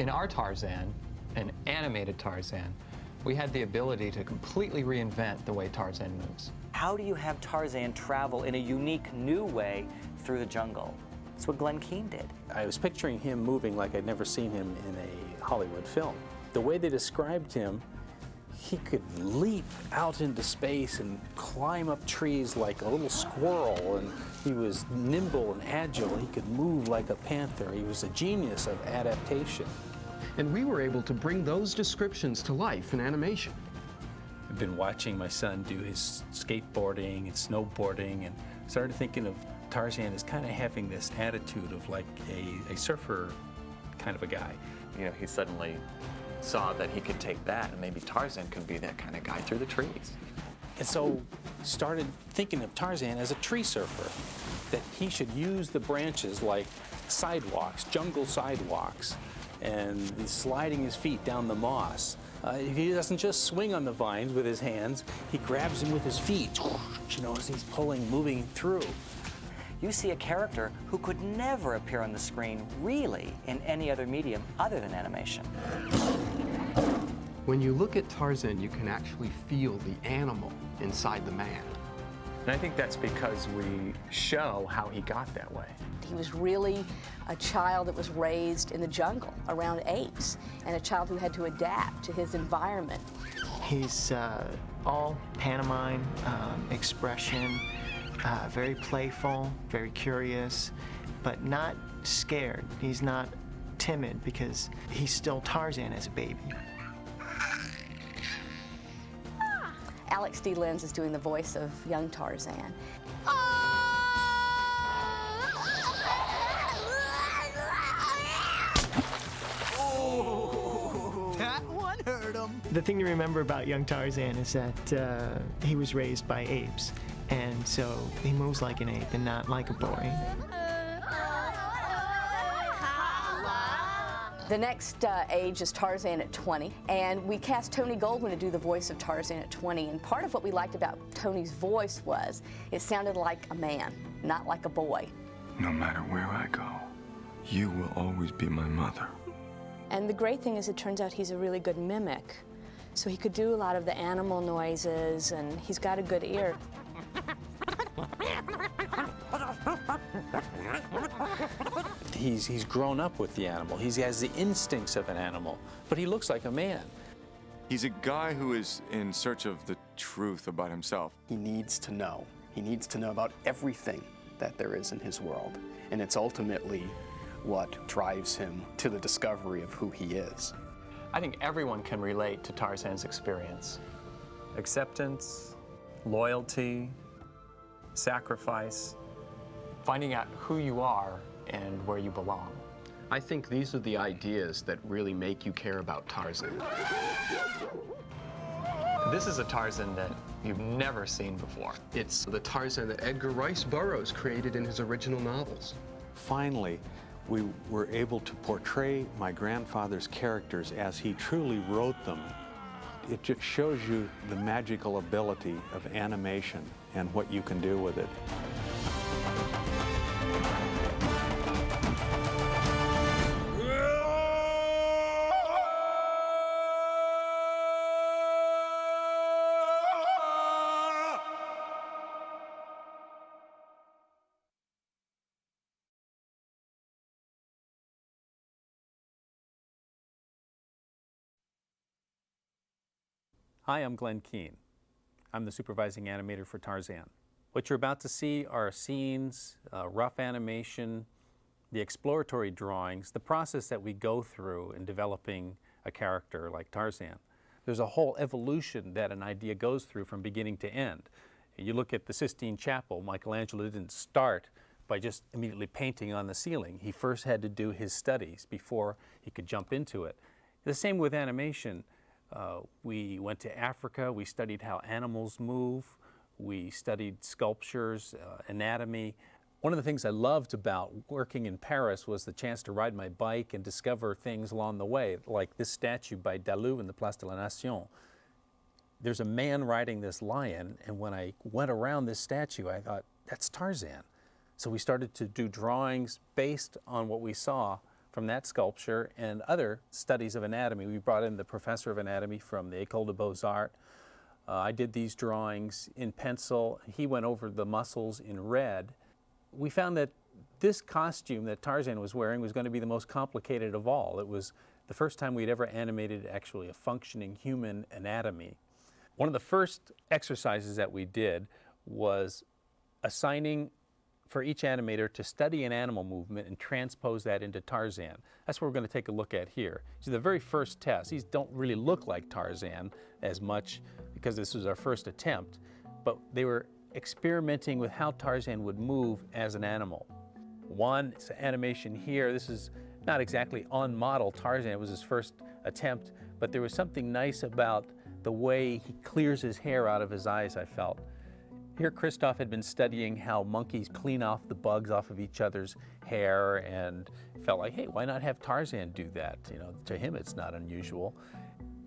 In our Tarzan, an animated Tarzan, we had the ability to completely reinvent the way Tarzan moves. How do you have Tarzan travel in a unique new way through the jungle? That's what Glenn Keane did. I was picturing him moving like I'd never seen him in a Hollywood film. The way they described him, he could leap out into space and climb up trees like a little squirrel, and he was nimble and agile. He could move like a panther. He was a genius of adaptation. And we were able to bring those descriptions to life in animation. I've been watching my son do his skateboarding and snowboarding, and started thinking of Tarzan as kind of having this attitude of like a surfer kind of a guy. You know, he suddenly saw that he could take that, and maybe Tarzan could be that kind of guy through the trees. And so started thinking of Tarzan as a tree surfer, that he should use the branches like sidewalks, jungle sidewalks, and he's sliding his feet down the moss. He doesn't just swing on the vines with his hands, he grabs them with his feet, you know, as he's pulling, moving through. You see a character who could never appear on the screen, really, in any other medium other than animation. When you look at Tarzan, you can actually feel the animal inside the man. And I think that's because we show how he got that way. He was really a child that was raised in the jungle around apes, and a child who had to adapt to his environment. He's all pantomime, expression, very playful, very curious, but not scared. He's not timid because he's still Tarzan as a baby. Alex D. Lenz is doing the voice of young Tarzan. That one hurt him. The thing to remember about young Tarzan is that he was raised by apes, and so he moves like an ape and not like a boy. The next age is Tarzan at 20, and we cast Tony Goldwyn to do the voice of Tarzan at 20, and part of what we liked about Tony's voice was it sounded like a man, not like a boy. No matter where I go, you will always be my mother. And the great thing is it turns out he's a really good mimic, so he could do a lot of the animal noises, and he's got a good ear. He's grown up with the animal. He has the instincts of an animal, but he looks like a man. He's a guy who is in search of the truth about himself. He needs to know. He needs to know about everything that there is in his world. And it's ultimately what drives him to the discovery of who he is. I think everyone can relate to Tarzan's experience. Acceptance, loyalty, sacrifice, finding out who you are and where you belong. I think these are the ideas that really make you care about Tarzan. This is a Tarzan that you've never seen before. It's the Tarzan that Edgar Rice Burroughs created in his original novels. Finally, we were able to portray my grandfather's characters as he truly wrote them. It just shows you the magical ability of animation and what you can do with it. Hi, I'm Glenn Keane. I'm the supervising animator for Tarzan. What you're about to see are scenes, rough animation, the exploratory drawings, the process that we go through in developing a character like Tarzan. There's a whole evolution that an idea goes through from beginning to end. You look at the Sistine Chapel, Michelangelo didn't start by just immediately painting on the ceiling. He first had to do his studies before he could jump into it. The same with animation. We went to Africa, we studied how animals move, we studied sculptures, anatomy. One of the things I loved about working in Paris was the chance to ride my bike and discover things along the way, like this statue by Dalou in the Place de la Nation. There's a man riding this lion, and when I went around this statue, I thought, that's Tarzan. So we started to do drawings based on what we saw from that sculpture and other studies of anatomy. We brought in the professor of anatomy from the École des Beaux-Arts. I did these drawings in pencil. He went over the muscles in red. We found that this costume that Tarzan was wearing was going to be the most complicated of all. It was the first time we'd ever animated actually a functioning human anatomy. One of the first exercises that we did was assigning for each animator to study an animal movement and transpose that into Tarzan. That's what we're going to take a look at here. So the very first test, these don't really look like Tarzan as much because this was our first attempt, but they were experimenting with how Tarzan would move as an animal. One, it's an animation here. This is not exactly on model Tarzan. It was his first attempt, but there was something nice about the way he clears his hair out of his eyes, I felt. Here, Christophe had been studying how monkeys clean off the bugs off of each other's hair and felt like, hey, why not have Tarzan do that? You know, to him, it's not unusual.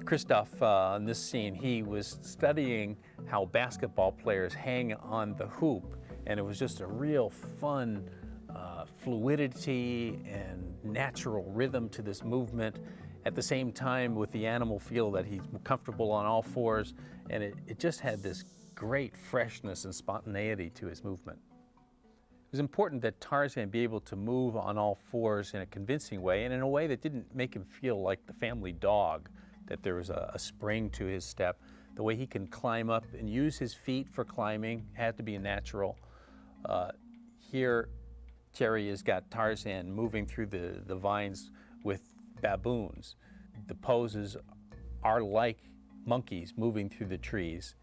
Christophe, in this scene, he was studying how basketball players hang on the hoop, and it was just a real fun fluidity and natural rhythm to this movement. At the same time, with the animal feel that he's comfortable on all fours, and it just had this great freshness and spontaneity to his movement. It was important that Tarzan be able to move on all fours in a convincing way and in a way that didn't make him feel like the family dog, that there was a spring to his step. The way he can climb up and use his feet for climbing had to be natural. Here, Thierry has got Tarzan moving through the vines with baboons. The poses are like monkeys moving through the trees.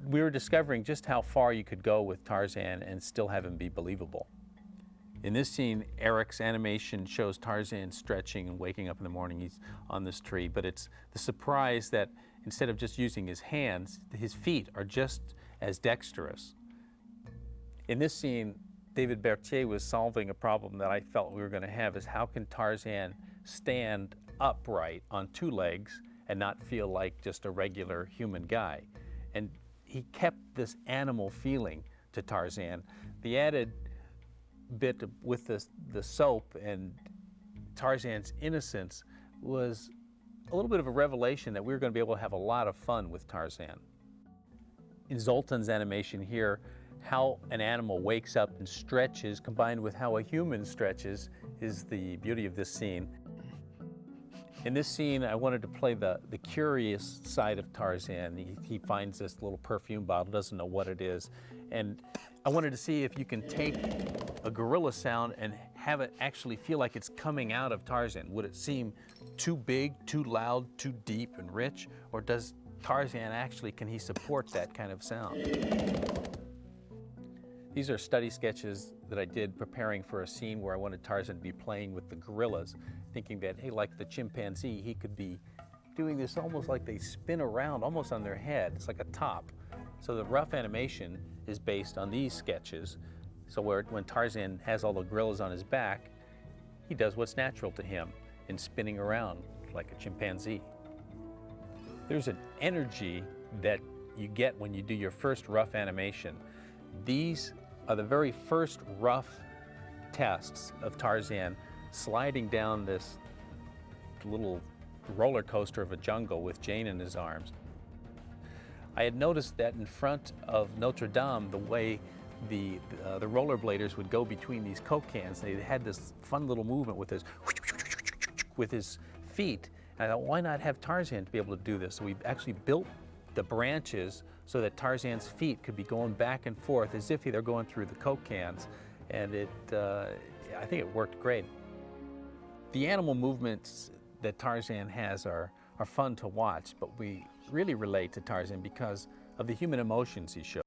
We were discovering just how far you could go with Tarzan and still have him be believable. In this scene, Eric's animation shows Tarzan stretching and waking up in the morning. He's on this tree, but it's the surprise that instead of just using his hands, his feet are just as dexterous. In this scene, David Berthier was solving a problem that I felt we were going to have, is how can Tarzan stand upright on two legs and not feel like just a regular human guy? And he kept this animal feeling to Tarzan. The added bit with the soap and Tarzan's innocence was a little bit of a revelation that we were going to be able to have a lot of fun with Tarzan. In Zoltan's animation here, how an animal wakes up and stretches combined with how a human stretches is the beauty of this scene. In this scene, I wanted to play the curious side of Tarzan. He finds this little perfume bottle, doesn't know what it is. And I wanted to see if you can take a gorilla sound and have it actually feel like it's coming out of Tarzan. Would it seem too big, too loud, too deep and rich? Or does Tarzan actually, can he support that kind of sound? These are study sketches that I did preparing for a scene where I wanted Tarzan to be playing with the gorillas, thinking that, hey, like the chimpanzee, he could be doing this almost like they spin around, almost on their head. It's like a top. So the rough animation is based on these sketches. So when Tarzan has all the gorillas on his back, he does what's natural to him in spinning around like a chimpanzee. There's an energy that you get when you do your first rough animation. These are the very first rough tests of Tarzan sliding down this little roller coaster of a jungle with Jane in his arms. I had noticed that in front of Notre Dame, the way the rollerbladers would go between these Coke cans, they had this fun little movement with his feet. And I thought, why not have Tarzan to be able to do this? So we actually built the branches so that Tarzan's feet could be going back and forth as if they're going through the Coke cans. And I think it worked great. The animal movements that Tarzan has are fun to watch, but we really relate to Tarzan because of the human emotions he shows.